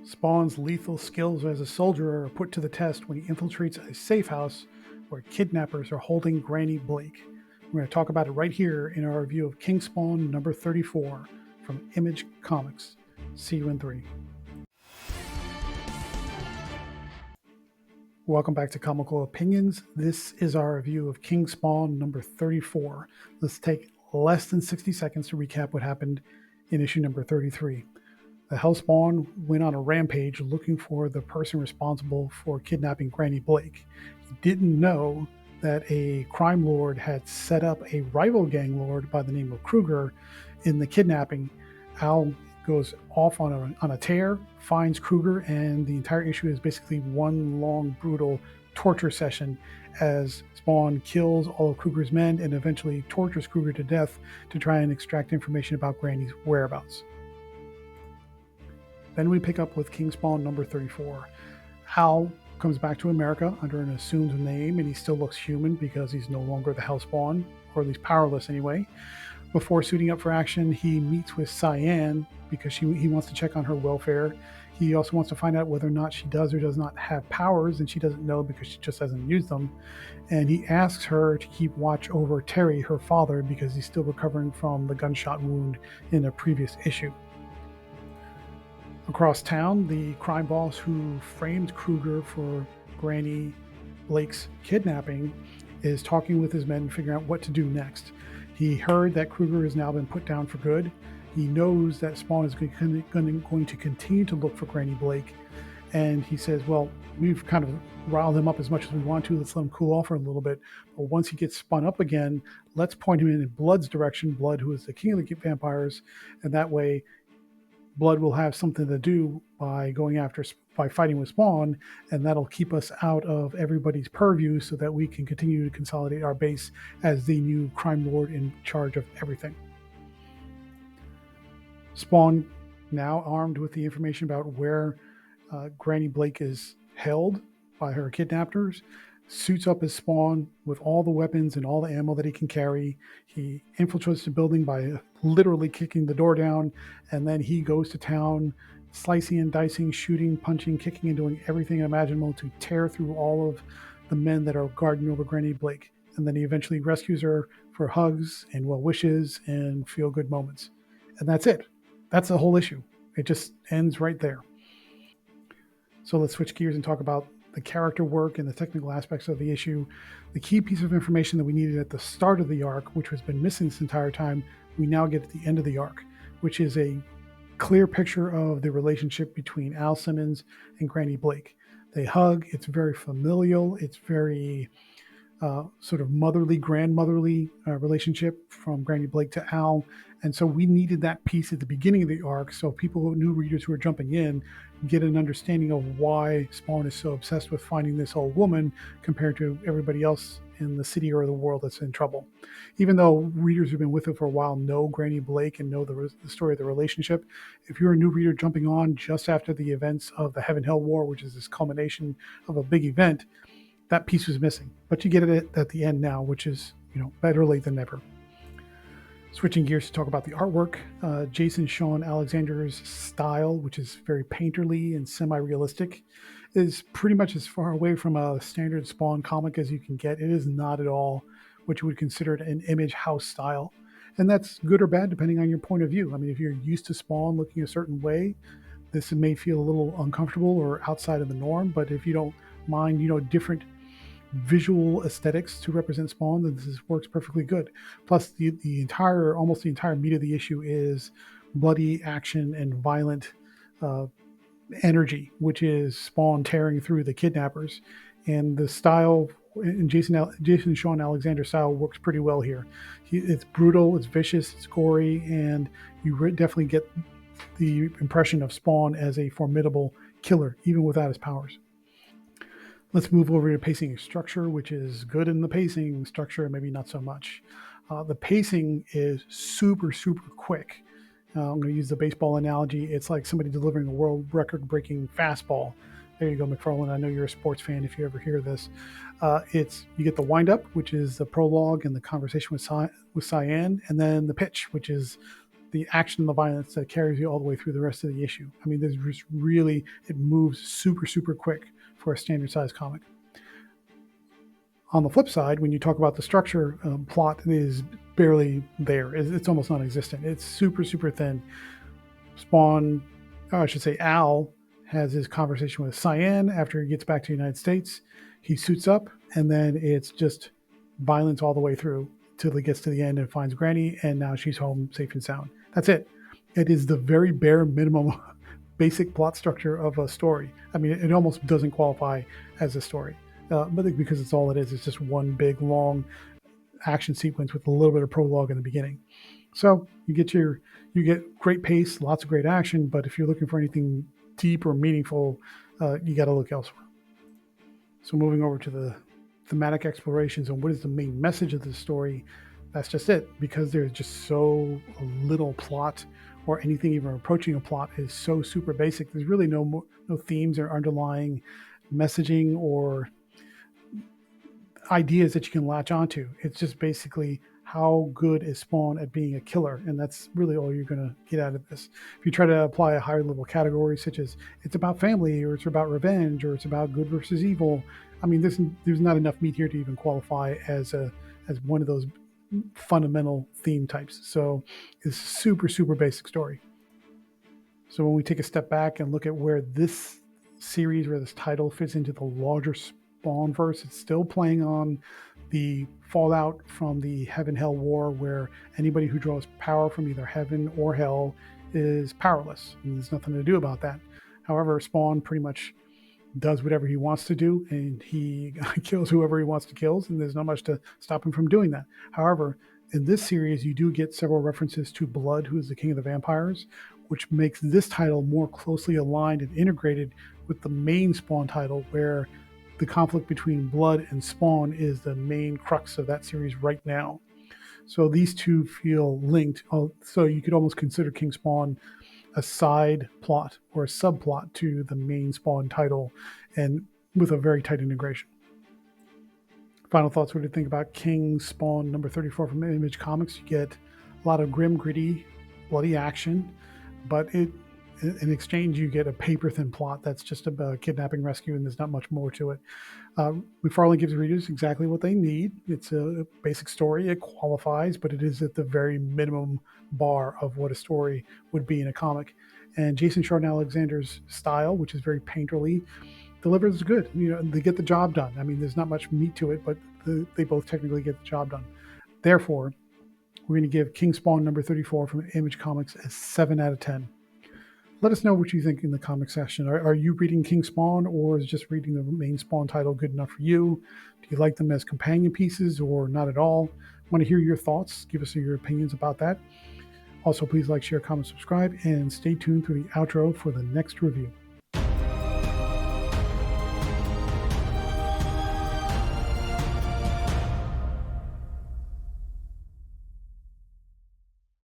Spawn's lethal skills as a soldier are put to the test when he infiltrates a safehouse where kidnappers are holding Grannie Blake. We're going to talk about it right here in our review of King Spawn number 34 from Image Comics. See you in 3. Welcome back to Comical Opinions. This is our review of King Spawn number 34. Let's take less than 60 seconds to recap what happened in issue number 33. The Hellspawn went on a rampage looking for the person responsible for kidnapping Grannie Blake. He didn't know that a crime lord had set up a rival gang lord by the name of Kruger in the kidnapping. Al goes off on a tear, finds Kruger, and the entire issue is basically one long, brutal torture session as Spawn kills all of Kruger's men and eventually tortures Kruger to death to try and extract information about Granny's whereabouts. Then we pick up with King Spawn number 34. Al comes back to America under an assumed name, and he still looks human because he's no longer the Hellspawn, or at least powerless anyway. Before suiting up for action, he meets with Cyan because he wants to check on her welfare. He also wants to find out whether or not she does or does not have powers, and she doesn't know because she just hasn't used them. And he asks her to keep watch over Terry, her father, because he's still recovering from the gunshot wound in a previous issue. Across town, the crime boss who framed Kruger for Grannie Blake's kidnapping is talking with his men, figuring out what to do next. He heard that Kruger has now been put down for good. He knows that Spawn is going to continue to look for Grannie Blake. And he says, well, we've kind of riled him up as much as we want to. Let's let him cool off for a little bit. But once he gets spun up again, let's point him in Blood's direction, Blood, who is the king of the vampires. And that way, Blood will have something to do by fighting with Spawn, and that'll keep us out of everybody's purview so that we can continue to consolidate our base as the new crime lord in charge of everything. Spawn, now armed with the information about where Grannie Blake is held by her kidnappers, suits up as Spawn with all the weapons and all the ammo that he can carry. He infiltrates the building by literally kicking the door down, and then he goes to town, slicing and dicing, shooting, punching, kicking, and doing everything imaginable to tear through all of the men that are guarding over Grannie Blake. And then he eventually rescues her for hugs and well wishes and feel good moments. And that's it. That's the whole issue. It just ends right there. So let's switch gears and talk about the character work and the technical aspects of the issue. The key piece of information that we needed at the start of the arc, which has been missing this entire time, we now get at the end of the arc, which is a clear picture of the relationship between Al Simmons and Grannie Blake. They hug. It's very familial. It's very sort of motherly, grandmotherly relationship from Grannie Blake to Al. And so we needed that piece at the beginning of the arc so people, new readers who are jumping in, get an understanding of why Spawn is so obsessed with finding this old woman compared to everybody else in the city or the world that's in trouble. Even though readers who've been with it for a while know Grannie Blake and know the story of the relationship, if you're a new reader jumping on just after the events of the Heaven Hell War, which is this culmination of a big event, that piece was missing. But you get it at the end now, which is, better late than never. Switching gears to talk about the artwork, Jason Sean Alexander's style, which is very painterly and semi-realistic, is pretty much as far away from a standard Spawn comic as you can get. It is not at all what you would consider an Image house style. And that's good or bad depending on your point of view. I mean, if you're used to Spawn looking a certain way, this may feel a little uncomfortable or outside of the norm. But if you don't mind, different visual aesthetics to represent Spawn, then this works perfectly good. Plus, almost the entire meat of the issue is bloody action and violent energy, which is Spawn tearing through the kidnappers. And the style in Jason Sean Alexander style works pretty well here. It's brutal, it's vicious, it's gory, and you definitely get the impression of Spawn as a formidable killer, even without his powers. Let's move over to pacing and structure, which is good in the pacing, structure maybe not so much. The pacing is super, super quick. I'm going to use the baseball analogy. It's like somebody delivering a world record-breaking fastball. There you go, McFarlane. I know you're a sports fan if you ever hear this. You get the wind-up, which is the prologue and the conversation with Cyan, and then the pitch, which is the action and the violence that carries you all the way through the rest of the issue. I mean, there's just really, it moves super, super quick for a standard size comic. On the flip side, when you talk about the structure, plot is barely there. It's almost non-existent. It's super, super thin. Spawn, or I should say Al, has his conversation with Cyan after he gets back to the United States. He suits up, and then it's just violence all the way through till he gets to the end and finds Granny, and now she's home safe and sound. That's it. It is the very bare minimum basic plot structure of a story. I mean, it almost doesn't qualify as a story. But because it's all it is, it's just one big long action sequence with a little bit of prologue in the beginning. So you get great pace, lots of great action, but if you're looking for anything deep or meaningful, you got to look elsewhere. So moving over to the thematic explorations and what is the main message of the story, that's just it. Because there's just so little plot or anything even approaching a plot is so super basic. There's really no themes or underlying messaging or ideas that you can latch onto. It's just basically how good is Spawn at being a killer, and that's really all you're going to get out of this. If you try to apply a higher level category, such as it's about family, or it's about revenge, or it's about good versus evil, I mean, there's not enough meat here to even qualify as one of those fundamental theme types. So it's a super, super basic story. So when we take a step back and look at where this series, where this title fits into the larger Spawn verse, it's still playing on the fallout from the Heaven-Hell War, where anybody who draws power from either heaven or hell is powerless, and there's nothing to do about that. However, Spawn pretty much does whatever he wants to do, and he kills whoever he wants to kill, and there's not much to stop him from doing that. However, in this series, you do get several references to Blood, who is the king of the vampires, which makes this title more closely aligned and integrated with the main Spawn title, where the conflict between Blood and Spawn is the main crux of that series right now. So these two feel linked. So you could almost consider King Spawn a side plot or a subplot to the main Spawn title, and with a very tight integration. Final thoughts: what do you think about King Spawn number 34 from Image Comics? You get a lot of grim, gritty, bloody action, but in exchange, you get a paper-thin plot that's just about kidnapping, rescue, and there's not much more to it. McFarlane gives readers exactly what they need. It's a basic story. It qualifies, but it is at the very minimum bar of what a story would be in a comic. And Jason Short and Alexander's style, which is very painterly, delivers good. They get the job done. I mean, there's not much meat to it, but they both technically get the job done. Therefore, we're going to give King Spawn number 34 from Image Comics a 7 out of 10. Let us know what you think in the comment section. Are you reading King Spawn, or is just reading the main Spawn title good enough for you? Do you like them as companion pieces or not at all? I want to hear your thoughts. Give us your opinions about that. Also, please like, share, comment, subscribe, and stay tuned through the outro for the next review.